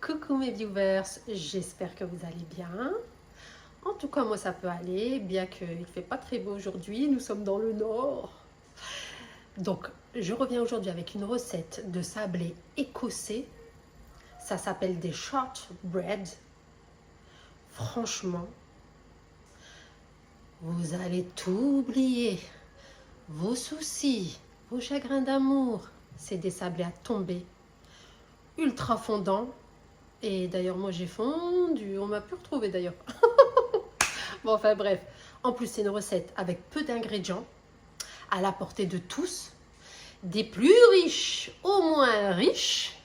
Coucou mes viewers, j'espère que vous allez bien. En tout cas, moi ça peut aller, bien qu'il ne fait pas très beau aujourd'hui, nous sommes dans le nord. Donc, je reviens aujourd'hui avec une recette de sablé écossais. Ça s'appelle des shortbread. Franchement, vous allez tout oublier. Vos soucis, vos chagrins d'amour. C'est des sablés à tomber. Ultra fondants. Et d'ailleurs, moi j'ai fondu. On m'a pu retrouver d'ailleurs. Bon, enfin bref. En plus, c'est une recette avec peu d'ingrédients, à la portée de tous, des plus riches au moins riches.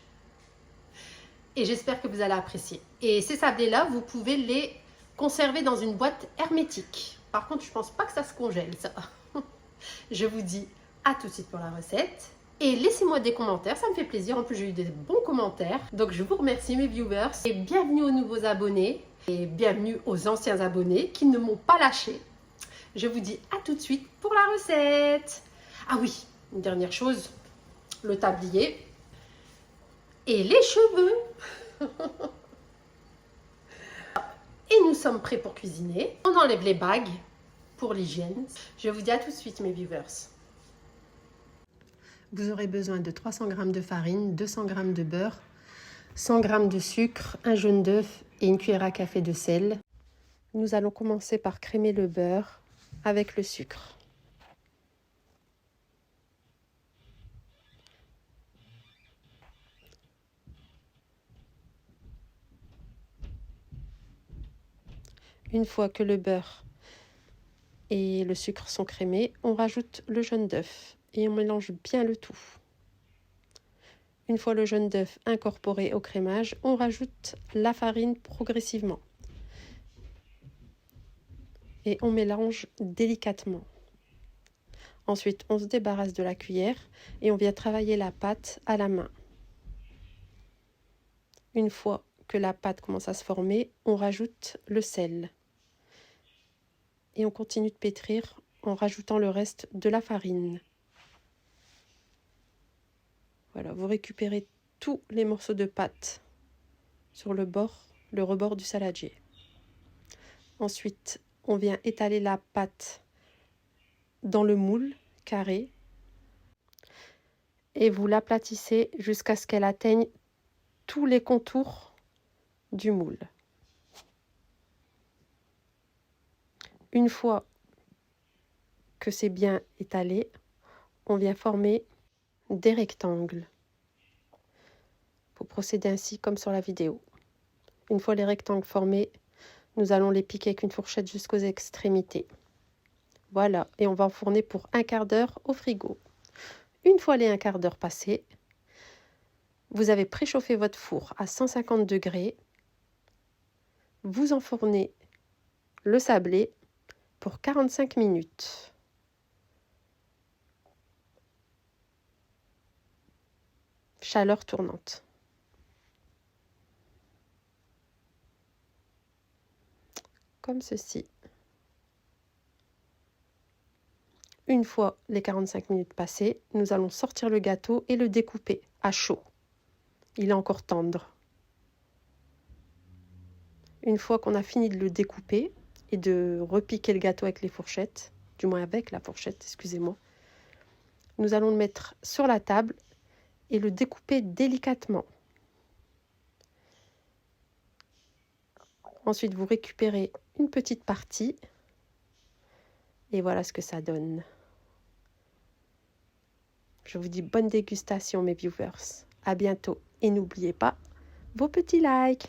Et j'espère que vous allez apprécier. Et ces sablés-là, vous pouvez les conserver dans une boîte hermétique. Par contre, je pense pas que ça se congèle, ça. Je vous dis à tout de suite pour la recette. Et laissez-moi des commentaires, ça me fait plaisir. En plus, j'ai eu des bons commentaires. Donc, je vous remercie mes viewers. Et bienvenue aux nouveaux abonnés. Et bienvenue aux anciens abonnés qui ne m'ont pas lâché. Je vous dis à tout de suite pour la recette. Ah oui, une dernière chose, le tablier et les cheveux. Et nous sommes prêts pour cuisiner. On enlève les bagues pour l'hygiène. Je vous dis à tout de suite mes viewers. Vous aurez besoin de 300 g de farine, 200 g de beurre, 100 g de sucre, un jaune d'œuf et une cuillère à café de sel. Nous allons commencer par crémer le beurre avec le sucre. Une fois que le beurre et le sucre sont crémés, on rajoute le jaune d'œuf et on mélange bien le tout. Une fois le jaune d'œuf incorporé au crémage, on rajoute la farine progressivement. Et on mélange délicatement. Ensuite, on se débarrasse de la cuillère et on vient travailler la pâte à la main. Une fois que la pâte commence à se former, on rajoute le sel. Et on continue de pétrir en rajoutant le reste de la farine. Voilà, vous récupérez tous les morceaux de pâte sur le rebord du saladier. Ensuite, on vient étaler la pâte dans le moule carré et vous l'aplatissez jusqu'à ce qu'elle atteigne tous les contours du moule. Une fois que c'est bien étalé, on vient former des rectangles. Il faut procéder ainsi comme sur la vidéo. Une fois les rectangles formés, nous allons les piquer avec une fourchette jusqu'aux extrémités. Voilà, et on va enfourner pour un quart d'heure au frigo. Une fois les un quart d'heure passés, vous avez préchauffé votre four à 150 degrés. Vous enfournez le sablé pour 45 minutes. Chaleur tournante. Comme ceci. Une fois les 45 minutes passées, nous allons sortir le gâteau et le découper à chaud. Il est encore tendre. Une fois qu'on a fini de le découper et de repiquer le gâteau avec les fourchettes, du moins avec la fourchette, excusez-moi, nous allons le mettre sur la table et le découper délicatement. Ensuite, vous récupérez une petite partie et voilà ce que ça donne. Je vous dis bonne dégustation mes viewers. À bientôt et n'oubliez pas vos petits likes.